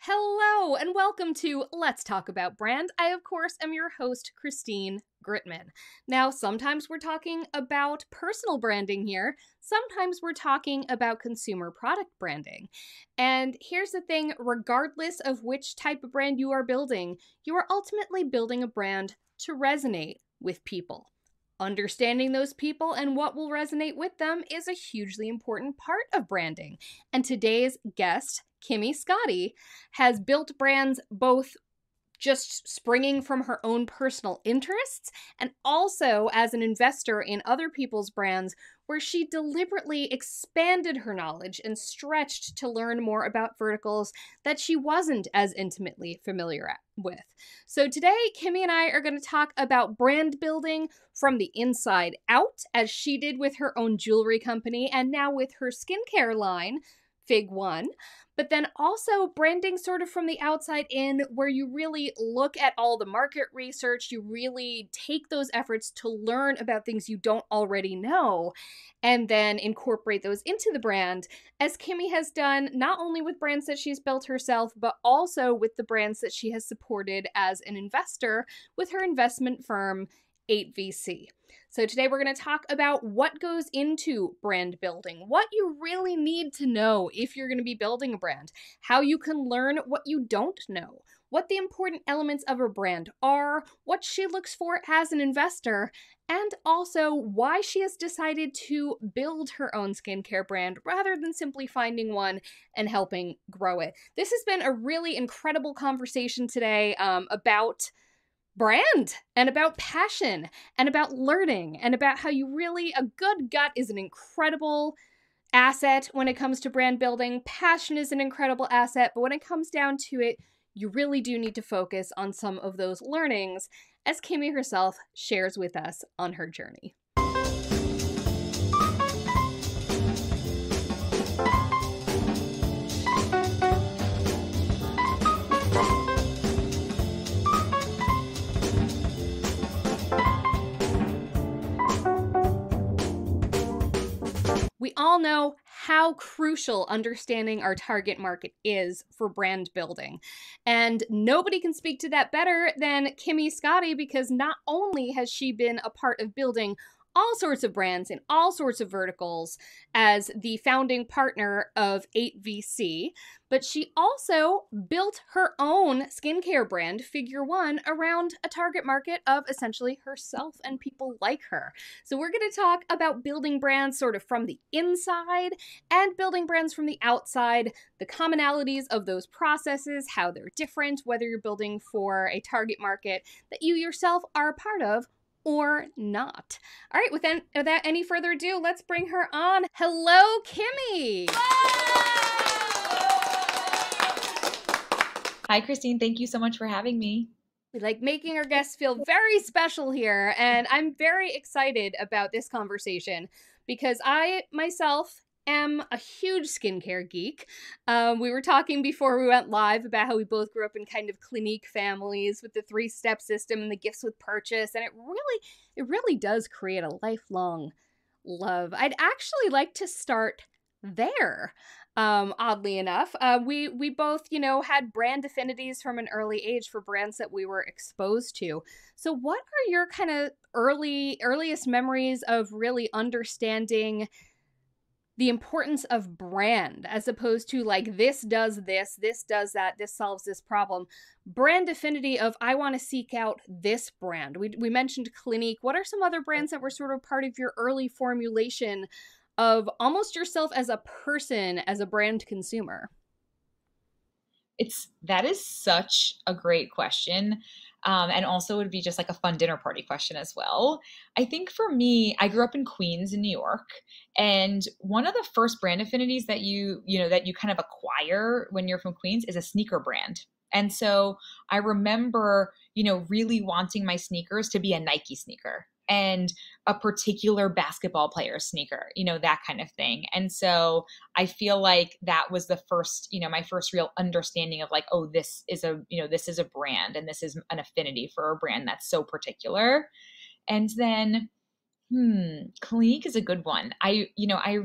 Hello and welcome to Let's Talk About Brand. I, of course, am your host, Christine Gritmon. Now, sometimes we're talking about personal branding here. Sometimes we're talking about consumer product branding. And here's the thing, regardless of which type of brand you are building, you are ultimately building a brand to resonate with people. Understanding those people and what will resonate with them is a hugely important part of branding. And today's guest, Kimmy Scotti, has built brands both just springing from her own personal interests and also as an investor in other people's brands, where she deliberately expanded her knowledge and stretched to learn more about verticals that she wasn't as intimately familiar with. So today, Kimmy and I are going to talk about brand building from the inside out, as she did with her own jewelry company and now with her skincare line, Fig One. But then also branding sort of from the outside in, where you really look at all the market research, you really take those efforts to learn about things you don't already know, and then incorporate those into the brand, as Kimmy has done not only with brands that she's built herself, but also with the brands that she has supported as an investor with her investment firm, 8VC. So today we're going to talk about what goes into brand building, what you really need to know if you're going to be building a brand, how you can learn what you don't know, what the important elements of a brand are, what she looks for as an investor, and also why she has decided to build her own skincare brand rather than simply finding one and helping grow it. This has been a really incredible conversation today about brand and about passion and about learning and about how you really, a good gut is an incredible asset when it comes to brand building. Passion is an incredible asset, but when it comes down to it, you really do need to focus on some of those learnings, as Kimmy herself shares with us on her journey. We all know how crucial understanding our target market is for brand building. And nobody can speak to that better than Kimmy Scotti, because not only has she been a part of building all sorts of brands in all sorts of verticals as the founding partner of 8VC, but she also built her own skincare brand, Figure One, around a target market of essentially herself and people like her. So we're going to talk about building brands sort of from the inside and building brands from the outside, the commonalities of those processes, how they're different, whether you're building for a target market that you yourself are a part of or not. All right, without any further ado, let's bring her on. Hello, Kimmy! Hi, Christine. Thank you so much for having me. We like making our guests feel very special here, and I'm very excited about this conversation because I myself am a huge skincare geek. We were talking before we went live about how we both grew up in kind of Clinique families with the 3-step system and the gifts with purchase, and it really does create a lifelong love. I'd actually like to start there. Oddly enough, we both, had brand affinities from an early age for brands that we were exposed to. So what are your kind of earliest memories of really understanding the importance of brand, as opposed to like, this does this does that, this solves this problem? Brand affinity of, I want to seek out this brand. We mentioned Clinique. What are some other brands that were sort of part of your early formulation of almost yourself as a person, as a brand consumer? That is such a great question. And also would be just like a fun dinner party question as well. I think for me, I grew up in Queens in New York. And one of the first brand affinities that that you kind of acquire when you're from Queens is a sneaker brand. And so I remember, really wanting my sneakers to be a Nike sneaker and a particular basketball player sneaker, that kind of thing. And so I feel like that was the first, my first real understanding of like, oh, this is a brand, and this is an affinity for a brand that's so particular. And then, Clinique is a good one. I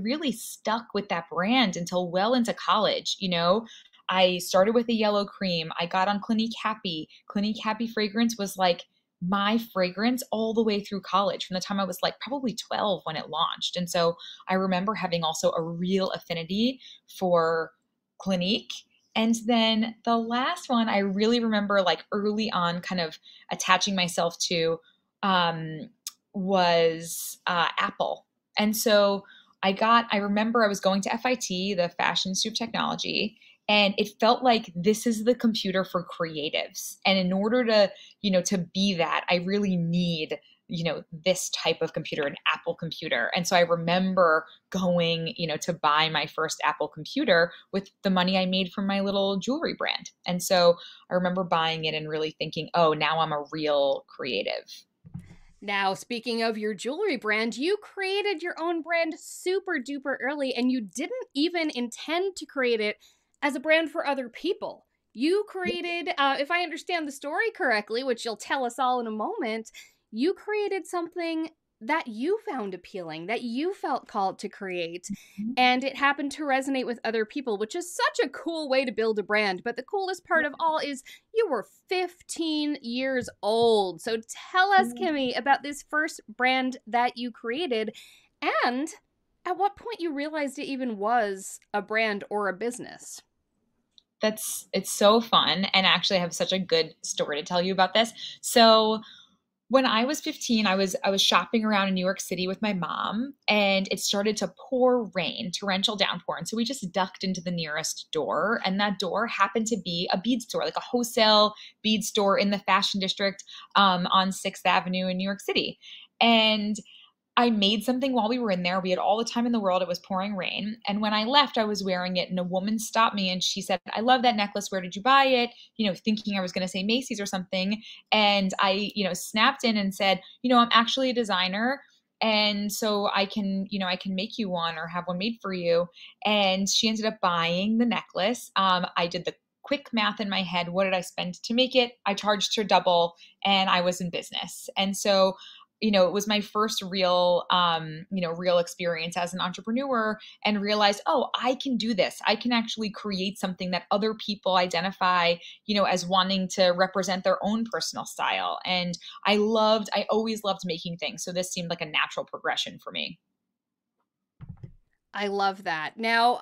really stuck with that brand until well into college. I started with a yellow cream. I got on Clinique Happy. Clinique Happy fragrance was like my fragrance all the way through college from the time I was like probably 12 when it launched. And so I remember having also a real affinity for Clinique. And then the last one I really remember like early on kind of attaching myself to um, was Apple. And so I remember I was going to FIT, the Fashion Institute of Technology, and it felt like this is the computer for creatives. And in order to, to be that, I really need, this type of computer, an Apple computer. And so I remember going, to buy my first Apple computer with the money I made from my little jewelry brand. And so I remember buying it and really thinking, oh, now I'm a real creative. Now, speaking of your jewelry brand, you created your own brand super duper early, and you didn't even intend to create it as a brand for other people. You created, if I understand the story correctly, which you'll tell us all in a moment, you created something that you found appealing, that you felt called to create, and it happened to resonate with other people, which is such a cool way to build a brand. But the coolest part of all is you were 15 years old. So tell us, Kimmy, about this first brand that you created and at what point you realized it even was a brand or a business. It's so fun. And actually I have such a good story to tell you about this. So when I was 15, I was shopping around in New York City with my mom, and it started to pour rain, torrential downpour. And so we just ducked into the nearest door, and that door happened to be a bead store, like a wholesale bead store in the fashion district on 6th Avenue in New York City. And I made something while we were in there. We had all the time in the world. It was pouring rain. And when I left, I was wearing it. And a woman stopped me and she said, I love that necklace. Where did you buy it? Thinking I was going to say Macy's or something. And I, snapped in and said, I'm actually a designer. And so I can make you one or have one made for you. And she ended up buying the necklace. I did the quick math in my head. What did I spend to make it? I charged her double and I was in business. And so it was my first real experience as an entrepreneur and realized, oh, I can do this. I can actually create something that other people identify, as wanting to represent their own personal style. And I always loved making things. So this seemed like a natural progression for me. I love that. Now,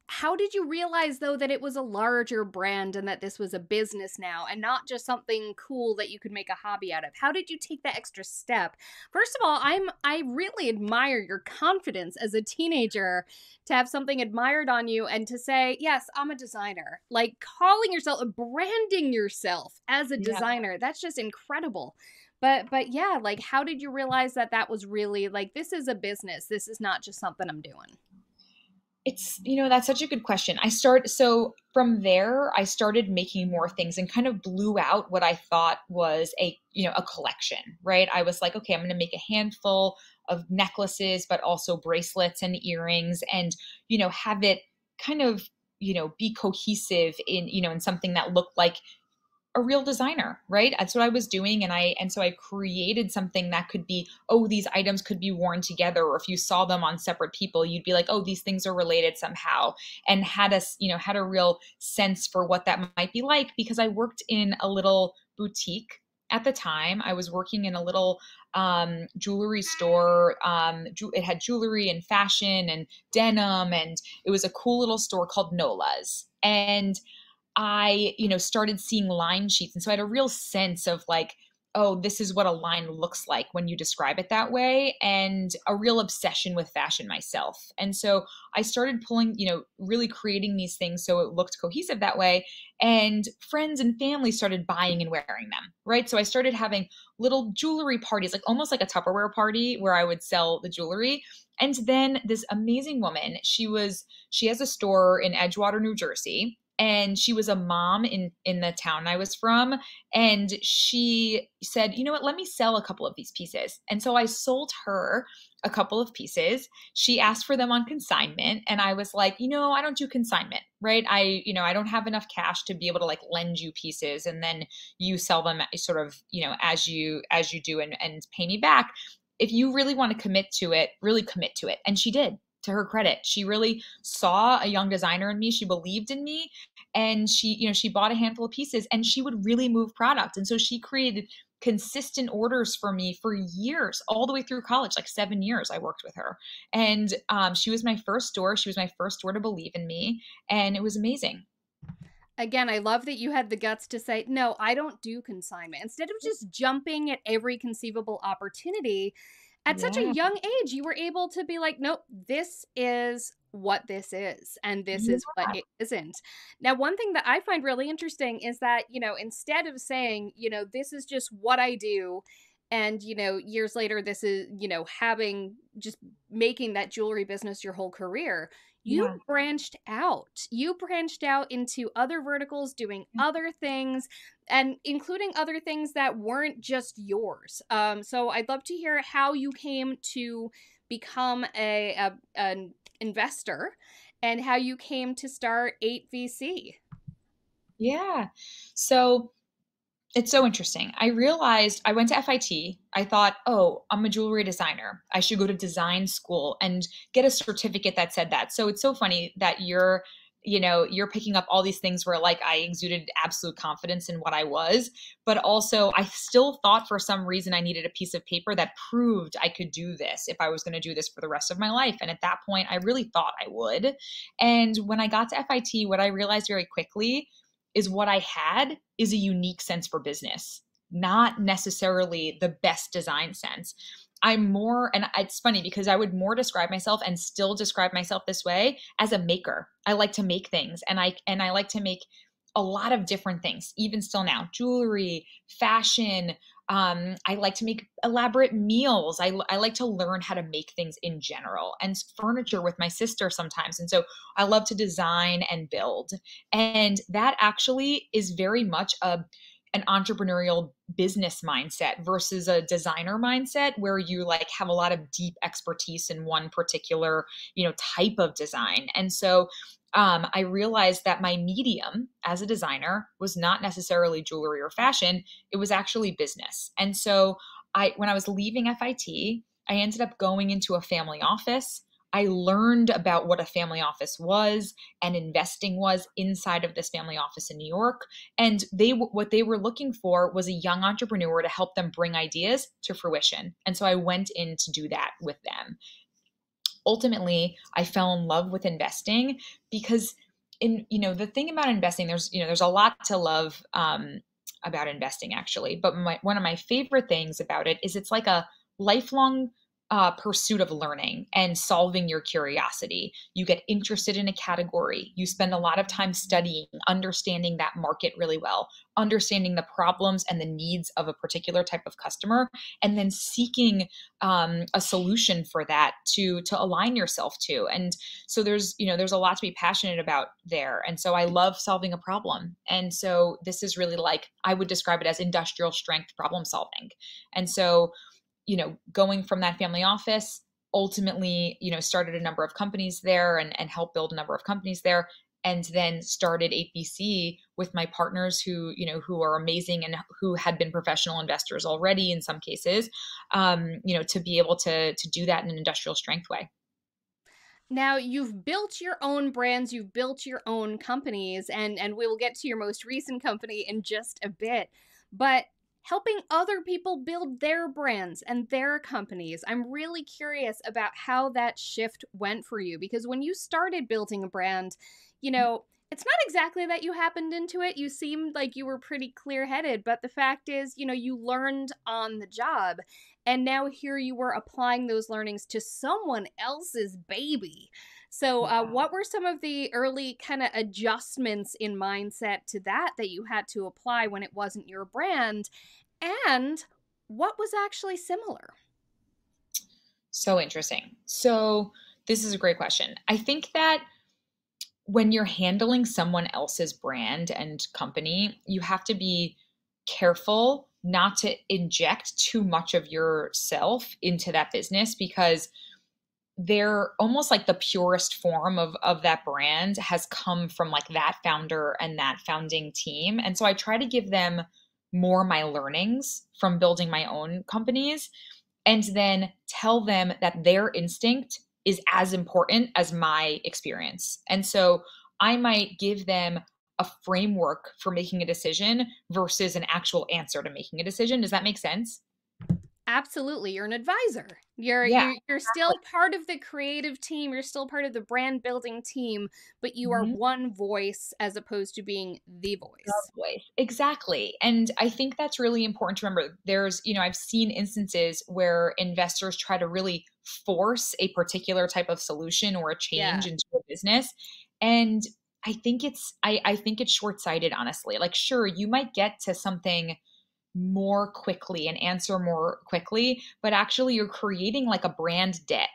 how did you realize though that it was a larger brand and that this was a business now and not just something cool that you could make a hobby out of? How did you take that extra step? First of all, I really admire your confidence as a teenager to have something admired on you and to say, "Yes, I'm a designer." Like calling yourself, branding yourself as a Yeah. designer. That's just incredible. But yeah, like how did you realize that that was really like this is a business. This is not just something I'm doing. That's such a good question. So from there, I started making more things and kind of blew out what I thought was a collection, right? I was like, okay, I'm going to make a handful of necklaces, but also bracelets and earrings and, have it kind of, be cohesive in something that looked like a real designer, right? That's what I was doing. And so I created something that could be, oh, these items could be worn together. Or if you saw them on separate people, you'd be like, oh, these things are related somehow. And had a real sense for what that might be like because I worked in a little boutique at the time. I was working in a little jewelry store. It had jewelry and fashion and denim, and it was a cool little store called Nola's. And I, started seeing line sheets. And so I had a real sense of like, oh, this is what a line looks like when you describe it that way, and a real obsession with fashion myself. And so I started pulling, really creating these things so it looked cohesive that way. And friends and family started buying and wearing them, right? So I started having little jewelry parties, like almost like a Tupperware party where I would sell the jewelry. And then this amazing woman, she has a store in Edgewater, New Jersey, and she was a mom in the town I was from, and she said, you know what, let me sell a couple of these pieces. And so I sold her a couple of pieces. She asked for them on consignment, and I was like, I don't do consignment, right? I don't have enough cash to be able to like lend you pieces and then you sell them sort of, as you do and pay me back. If you really want to commit to it, really commit to it. And she did. to her credit. She really saw a young designer in me. She believed in me, and she bought a handful of pieces, and she would really move product. And so she created consistent orders for me for years, all the way through college, like 7 years I worked with her. And she was my first store. She was my first store to believe in me. And it was amazing. Again, I love that you had the guts to say, no, I don't do consignment. Instead of just jumping at every conceivable opportunity, at such a Yeah. young age, you were able to be like, nope, this is what this is, and this is what it isn't. Now, one thing that I find really interesting is that, instead of saying, this is just what I do, and, years later, this is, having just making that jewelry business your whole career, you Yeah. branched out. You branched out into other verticals, doing other things, and including other things that weren't just yours. So I'd love to hear how you came to become an investor and how you came to start 8VC. Yeah. So it's so interesting. I realized I went to FIT. I thought, oh, I'm a jewelry designer. I should go to design school and get a certificate that said that. So it's so funny that you're picking up all these things where like I exuded absolute confidence in what I was, but also I still thought for some reason I needed a piece of paper that proved I could do this if I was going to do this for the rest of my life. And at that point, I really thought I would. And when I got to FIT, what I realized very quickly is what I had is a unique sense for business, not necessarily the best design sense. I'm more, and it's funny because I would more describe myself and still describe myself this way as a maker. I like to make things, and I like to make a lot of different things, even still now, jewelry, fashion. I like to make elaborate meals. I like to learn how to make things in general, and furniture with my sister sometimes. And so I love to design and build. And that actually is very much an entrepreneurial business mindset versus a designer mindset where you like have a lot of deep expertise in one particular, type of design. And so I realized that my medium as a designer was not necessarily jewelry or fashion. It was actually business. And so when I was leaving FIT, I ended up going into a family office. I learned about what a family office was and investing was inside of this family office in New York. And what they were looking for was a young entrepreneur to help them bring ideas to fruition. And so I went in to do that with them. Ultimately, I fell in love with investing because the thing about investing, there's a lot to love about investing actually. But one of my favorite things about it is it's like a lifelong pursuit of learning and solving your curiosity. You get interested in a category. You spend a lot of time studying, understanding that market really well, understanding the problems and the needs of a particular type of customer, and then seeking a solution for that to align yourself to. And so there's a lot to be passionate about there. And so I love solving a problem. And so this is really like, I would describe it as industrial strength problem solving. And so going from that family office, ultimately, started a number of companies there and helped build a number of companies there. And then started 8VC with my partners who are amazing and who had been professional investors already in some cases, to be able to do that in an industrial strength way. Now, you've built your own brands, you've built your own companies, and we will get to your most recent company in just a bit. But helping other people build their brands and their companies, I'm really curious about how that shift went for you, because when you started building a brand, it's not exactly that you happened into it. You seemed like you were pretty clear-headed, but the fact is, you learned on the job. And now here you were applying those learnings to someone else's baby. So, Yeah. what were some of the early kind of adjustments in mindset to that you had to apply when it wasn't your brand? And what was actually similar? So interesting. So this is a great question. I think that when you're handling someone else's brand and company, you have to be careful not to inject too much of yourself into that business because they're almost like the purest form of that brand has come from like that founder and that founding team. And so I try to give them more my learnings from building my own companies and then tell them that their instinct is as important as my experience. And so I might give them a framework for making a decision versus an actual answer to making a decision. Does that make sense? Absolutely, you're an advisor. You're Yeah. you're you're still part of the creative team, you're still part of the brand building team, but you are Mhm. one voice as opposed to being the The voice. voice. Exactly. And I think that's really important to remember. I've seen instances where investors try to really force a particular type of solution or a change Yeah. into a business. And I think it's short-sighted, honestly. Like, sure, you might get to something more quickly and answer more quickly, but actually you're creating like a brand debt,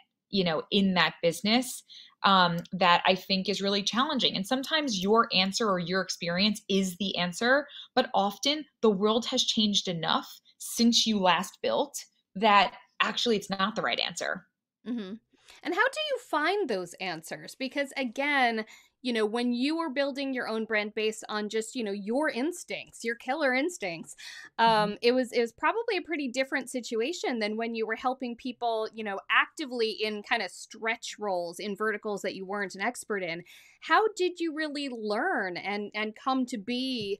in that business, that I think is really challenging. And sometimes your answer or your experience is the answer, but often the world has changed enough since you last built that actually it's not the right answer. Mhm. And how do you find those answers? Because again, when you were building your own brand based on just, your instincts, your killer instincts, Mhm. it was probably a pretty different situation than when you were helping people, actively in kind of stretch roles in verticals that you weren't an expert in. How did you really learn and come to be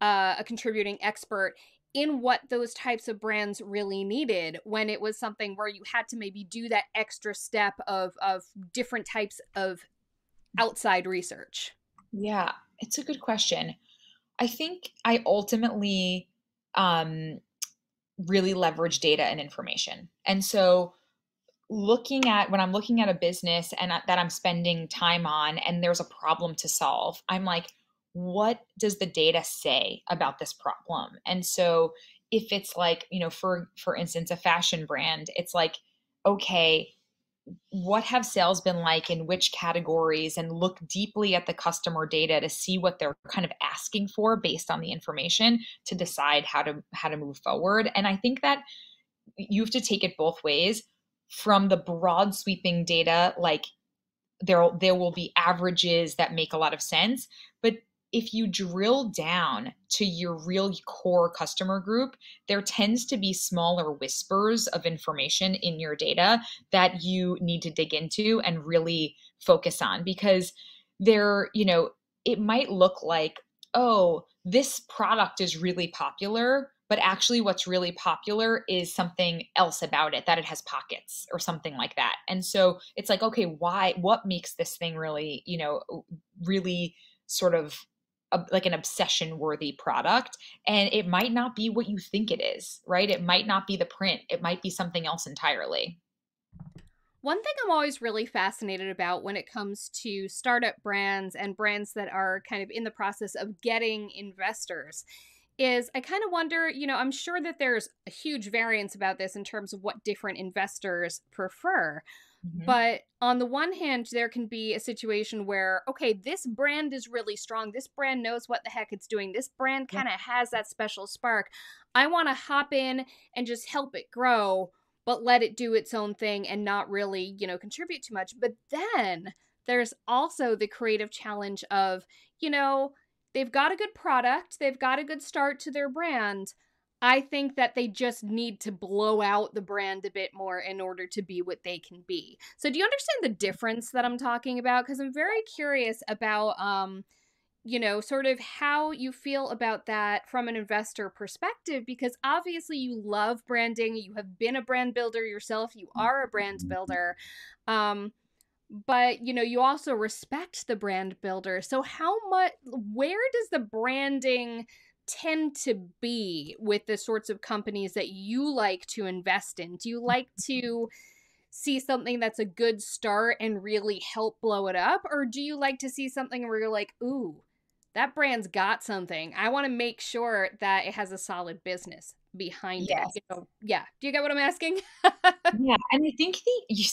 a contributing expert in what those types of brands really needed when it was something where you had to maybe do that extra step of different types of outside research? Yeah, it's a good question. I think I ultimately um, really leverage data and information. And so when I'm looking at a business and that I'm spending time on and there's a problem to solve, I'm like, what does the data say about this problem? And so if it's like, for instance, a fashion brand, it's like, okay, what have sales been like in which categories, and look deeply at the customer data to see what they're kind of asking for based on the information to decide how to move forward. And I think that you have to take it both ways. From the broad sweeping data, like there will be averages that make a lot of sense, but if you drill down to your real core customer group, there tends to be smaller whispers of information in your data that you need to dig into and really focus on, because it might look like, oh, this product is really popular, but actually what's really popular is something else about it, that it has pockets or something like that. And so it's like, okay, what makes this thing really, really sort of like an obsession worthy product? And it might not be what you think it is, right? It might not be the print, it might be something else entirely. One thing I'm always really fascinated about when it comes to startup brands and brands that are kind of in the process of getting investors is I kind of wonder, I'm sure that there's a huge variance about this in terms of what different investors prefer. Mhm. But on the one hand, there can be a situation where, okay, this brand is really strong. This brand knows what the heck it's doing. This brand Yeah. kind of has that special spark. I want to hop in and just help it grow, but let it do its own thing and not really, contribute too much. But then there's also the creative challenge of, you know, they've got a good product, they've got a good start to their brand. I think that they just need to blow out the brand a bit more in order to be what they can be. So do you understand the difference that I'm talking about? Because I'm very curious about sort of how you feel about that from an investor perspective, because obviously you love branding, you have been a brand builder yourself, you are a brand builder. Um but you also respect the brand builder. So where does the branding tend to be with the sorts of companies that you like to invest in? Do you like to see something that's a good start and really help blow it up, or do you like to see something where you're like, ooh, that brand's got something, I want to make sure that it has a solid business behind it? Yes. Yeah, do you get what I'm asking? Yeah, and I think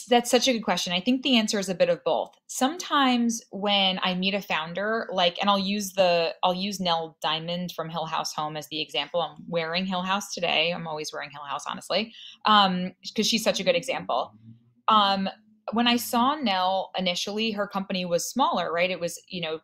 that's such a good question. I think the answer is a bit of both. Sometimes when I meet a founder, like, and I'll use Nell Diamond from Hill House Home as the example. I'm wearing Hill House today. I'm always wearing Hill House, honestly, because she's such a good example. Um, when I saw Nell initially, her company was smaller, right? It was,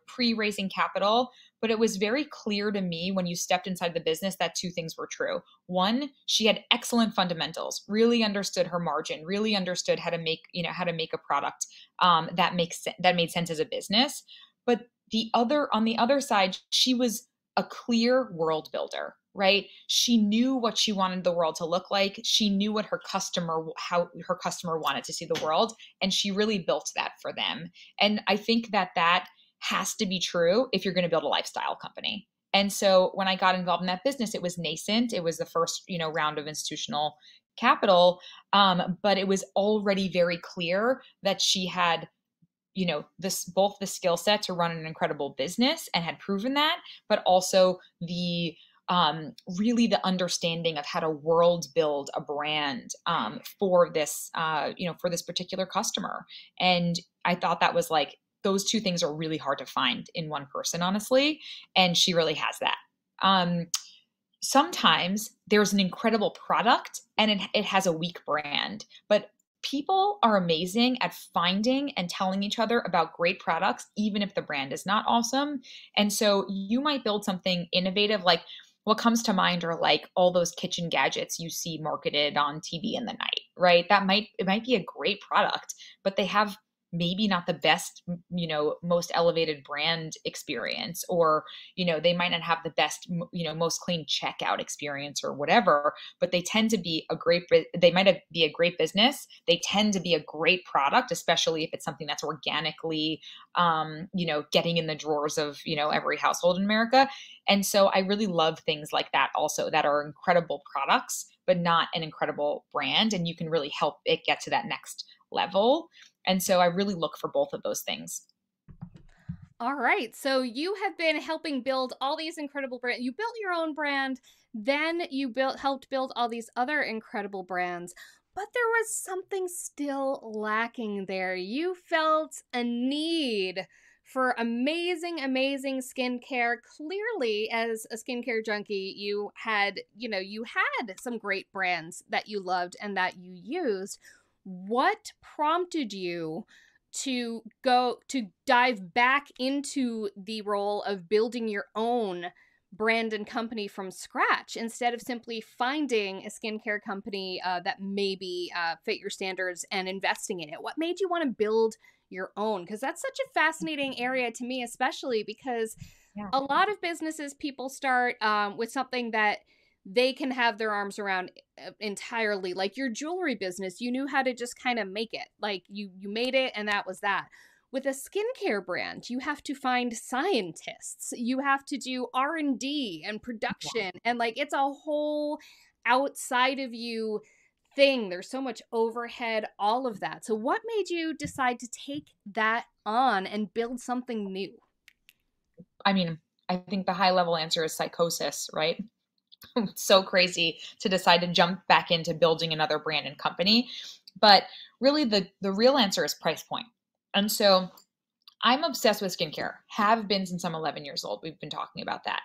pre-raising capital, But it was very clear to me when you stepped inside the business that two things were true. One, she had excellent fundamentals, really understood her margin, really understood how to make, how to make a product that made sense as a business. But on the other side, she was a clear world builder, right? She knew what she wanted the world to look like. She knew what how her customer wanted to see the world, and she really built that for them. And I think that has to be true if you're going to build a lifestyle company. And so when I got involved in that business, it was nascent. It was the first, round of institutional capital, but it was already very clear that she had this both the skill set to run an incredible business and had proven that, but also the really the understanding of how to world build a brand for this for this particular customer. And I thought that was like those two things are really hard to find in one person, honestly, and she really has that. Sometimes there's an incredible product and it has a weak brand, but people are amazing at finding and telling each other about great products, even if the brand is not awesome. And so you might build something innovative, like what comes to mind are like all those kitchen gadgets you see marketed on TV in the night, right? It might be a great product, but they have maybe not the best, most elevated brand experience, or, they might not have the best, most clean checkout experience or whatever, but they tend to be they might be a great business. They tend to be a great product, especially if it's something that's organically, getting in the drawers of, every household in America. And so I really love things like that also, that are incredible products, but not an incredible brand. And you can really help it get to that next level. And so I really look for both of those things. All right. So you have been helping build all these incredible brands. You built your own brand, then you helped build all these other incredible brands. But there was something still lacking there. You felt a need for amazing, amazing skincare. Clearly, as a skincare junkie, you had some great brands that you loved and that you used. What prompted you to dive back into the role of building your own brand and company from scratch, instead of simply finding a skincare company that maybe fit your standards and investing in it? What made you want to build your own? Because that's such a fascinating area to me, especially because Yeah. a lot of businesses, people start with something that they can have their arms around entirely. Like your jewelry business, you knew how to just kind of make it. Like you made it and that was that. With a skincare brand, you have to find scientists. You have to do R&D and production, and like it's a whole outside of you thing. There's so much overhead, all of that. So what made you decide to take that on and build something new? I mean, I think the high level answer is psychosis, right? It's so crazy to decide to jump back into building another brand and company. But really the real answer is price point. And so I'm obsessed with skincare, have been since I'm 11 years old. We've been talking about that.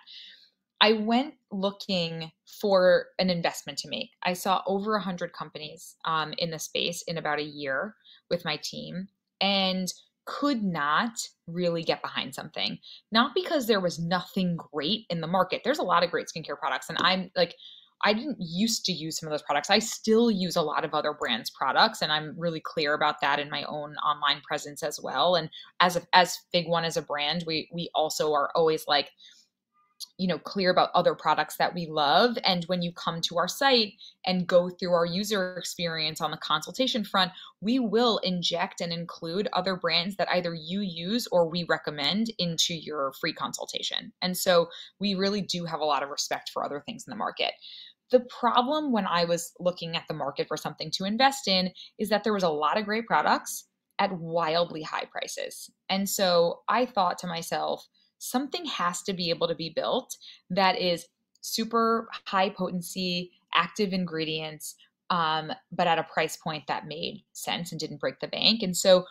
I went looking for an investment to make. I saw over 100 companies in the space in about a year with my team, and could not really get behind something. Not because there was nothing great in the market. There's a lot of great skincare products, and I didn't used to use some of those products. I still use a lot of other brands' products, and I'm really clear about that in my own online presence as well. And as Fig One as a brand, we also are always like, clear about other products that we love. And when you come to our site and go through our user experience on the consultation front, we will inject and include other brands that either you use or we recommend into your free consultation. And so we really do have a lot of respect for other things in the market. The problem when I was looking at the market for something to invest in is that there was a lot of great products at wildly high prices. And so I thought to myself, something has to be able to be built that is super high potency, active ingredients, but at a price point that made sense and didn't break the bank. And so,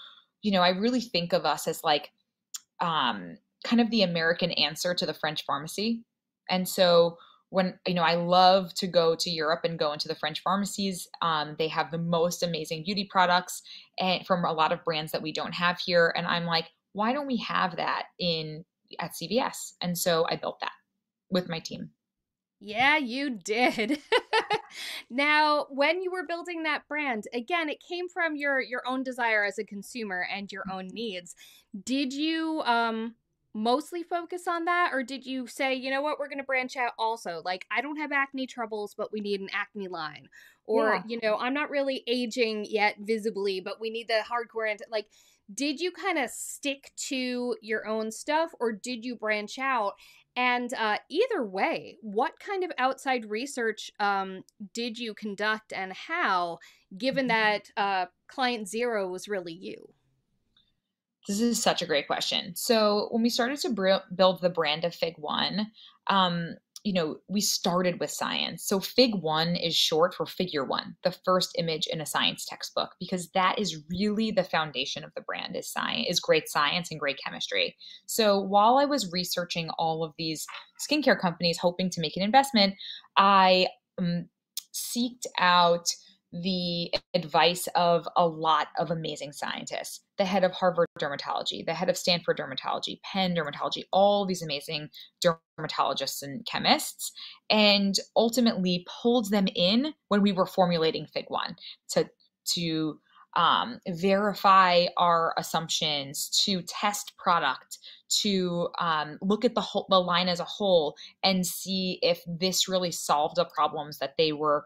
I really think of us as like kind of the American answer to the French pharmacy. And so when, I love to go to Europe and go into the French pharmacies. They have the most amazing beauty products and from a lot of brands that we don't have here. And I'm like, why don't we have that in at CVS. And so I built that with my team. Yeah, you did. Now, when you were building that brand, again, it came from your own desire as a consumer and your own needs. Did you mostly focus on that, or did you say, you know what, we're going to branch out also? Like, I don't have acne troubles, but we need an acne line. Or, Yeah. you know, I'm not really aging yet visibly, but we need the hardcore like, did you kind of stick to your own stuff, or did you branch out? And either way, what kind of outside research did you conduct, and how, given that client zero was really you? This is such a great question. So when we started to build the brand of Fig One, um, we started with science. So Fig One is short for Figure One, the first image in a science textbook, because that is really the foundation of the brand is science, is great science and great chemistry. So while I was researching all of these skincare companies, hoping to make an investment, I seeked out the advice of a lot of amazing scientists, the head of Harvard dermatology, the head of Stanford dermatology, Penn dermatology, all these amazing dermatologists and chemists, and ultimately pulled them in when we were formulating Fig One to verify our assumptions, to test product, to look at the line as a whole and see if this really solved the problems that they were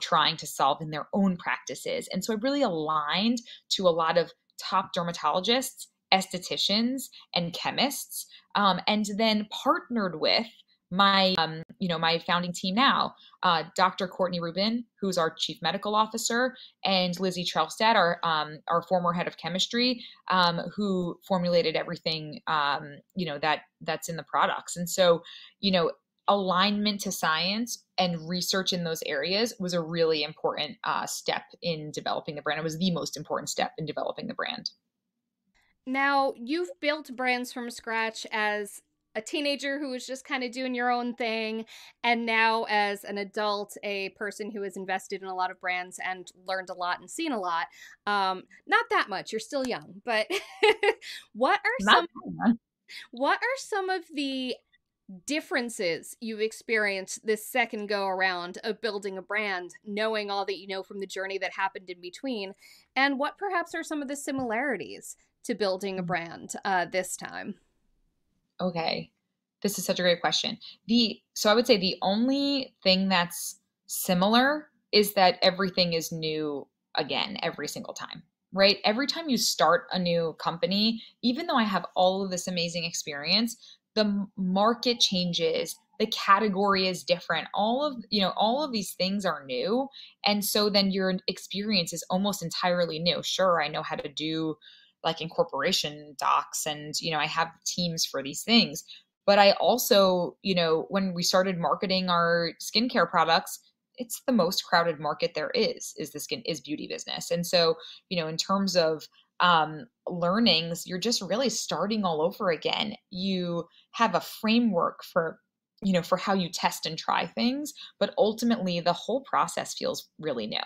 trying to solve in their own practices. And so I really aligned to a lot of top dermatologists, estheticians, and chemists, and then partnered with my founding team now, Dr. Courtney Rubin, who's our chief medical officer, and Lizzie Trelstad, our former head of chemistry, who formulated everything that's in the products. And so, alignment to science and research in those areas was a really important step in developing the brand. It was the most important step in developing the brand. Now, you've built brands from scratch as a teenager who was just kind of doing your own thing, and now as an adult, a person who has invested in a lot of brands and learned a lot and seen a lot. Not that much, you're still young, but what are Not some of the differences you've experienced this second go around of building a brand, knowing all that you know from the journey that happened in between? And what perhaps are some of the similarities to building a brand this time? Okay. This is such a great question. So I would say the only thing that's similar is that everything is new again every single time, right? Every time you start a new company, even though I have all of this amazing experience, the market changes, the category is different. All of these things are new, and so then your experience is almost entirely new. Sure, I know how to do like incorporation docs and I have teams for these things, but I also, when we started marketing our skincare products, it's the most crowded market there is the skin is beauty business. And so, in terms of learnings, you're just really starting all over again. You have a framework for how you test and try things, but ultimately the whole process feels really new.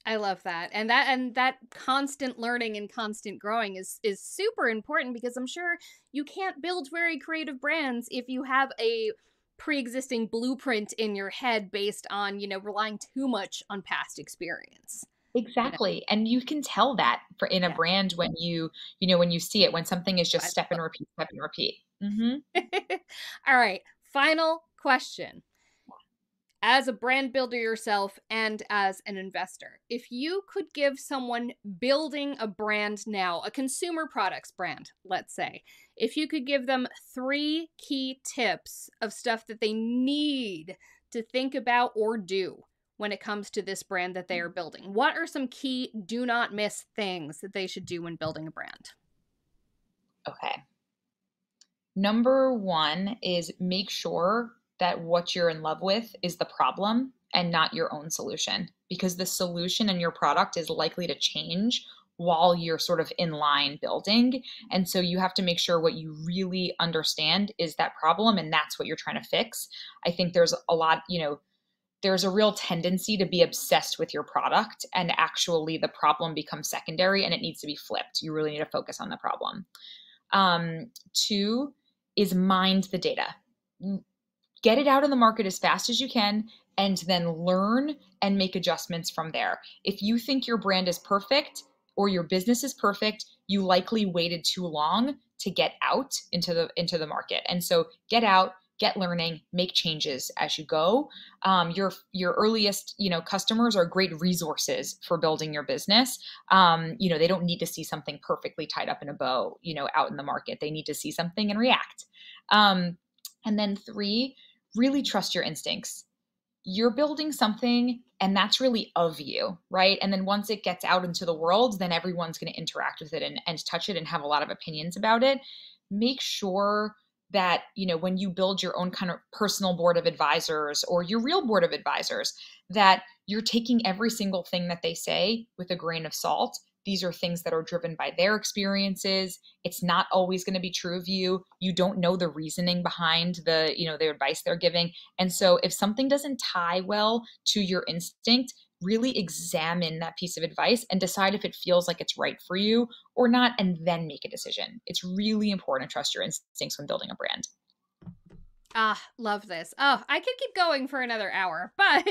I love that. And that constant learning and constant growing is super important, because I'm sure you can't build very creative brands if you have a pre-existing blueprint in your head based on, relying too much on past experience. You know. Exactly. And you can tell that for in a Yeah. brand when you see it, when something is just I step and love repeat, step and repeat. Hmm. it. All right. Final question. As a brand builder yourself and as an investor, if you could give someone building a brand now, a consumer products brand, let's say, if you could give them 3 key tips of stuff that they need to think about or do when it comes to this brand that they are building, what are some key do not miss things that they should do when building a brand? Okay. Number one is make sure that what you're in love with is the problem and not your own solution, because the solution in your product is likely to change while you're sort of in line building. And so you have to make sure what you really understand is that problem and that's what you're trying to fix. I think there's a real tendency to be obsessed with your product, and actually the problem becomes secondary and it needs to be flipped. You really need to focus on the problem. Two is mind the data. Get it out in the market as fast as you can, and then learn and make adjustments from there. If you think your brand is perfect or your business is perfect, you likely waited too long to get out into the market. And so get out, get learning, make changes as you go. Your earliest customers are great resources for building your business. They don't need to see something perfectly tied up in a bow out in the market. They need to see something and react. And then three, really trust your instincts. You're building something and that's really of you, right? And then once it gets out into the world, then everyone's going to interact with it and touch it and have a lot of opinions about it. Make sure that, when you build your own kind of personal board of advisors or your real board of advisors, that you're taking every single thing that they say with a grain of salt. These are things that are driven by their experiences. It's not always going to be true of you. You don't know the reasoning behind the advice they're giving. And so if something doesn't tie well to your instinct, really examine that piece of advice and decide if it feels like it's right for you or not, and then make a decision. It's really important to trust your instincts when building a brand. Ah, love this. Oh, I could keep going for another hour, but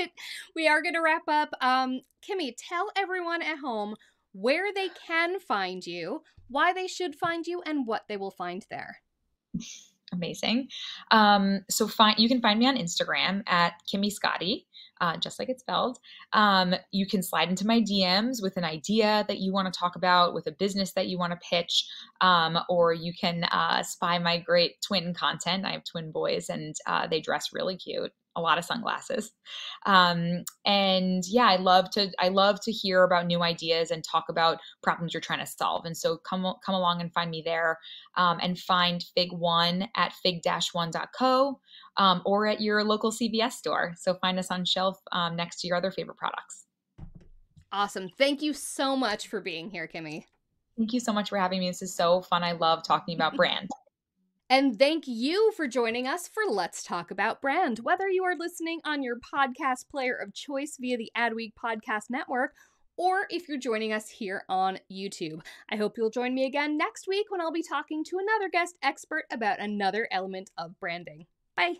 we are going to wrap up. Kimmy, tell everyone at home where they can find you, why they should find you, and what they will find there. Amazing. So you can find me on Instagram at Kimmy Scotti, just like it's spelled. You can slide into my DMs with an idea that you want to talk about, with a business that you want to pitch, or you can spy my great twin content. I have twin boys, and they dress really cute. A lot of sunglasses. And yeah, I love to hear about new ideas and talk about problems you're trying to solve. And so come along and find me there, and find Fig One at fig-one.co, or at your local CVS store. So find us on shelf next to your other favorite products. Awesome. Thank you so much for being here, Kimmy. Thank you so much for having me. This is so fun. I love talking about brand. And thank you for joining us for Let's Talk About Brand. Whether you are listening on your podcast player of choice via the Adweek Podcast Network, or if you're joining us here on YouTube. I hope you'll join me again next week when I'll be talking to another guest expert about another element of branding. Bye.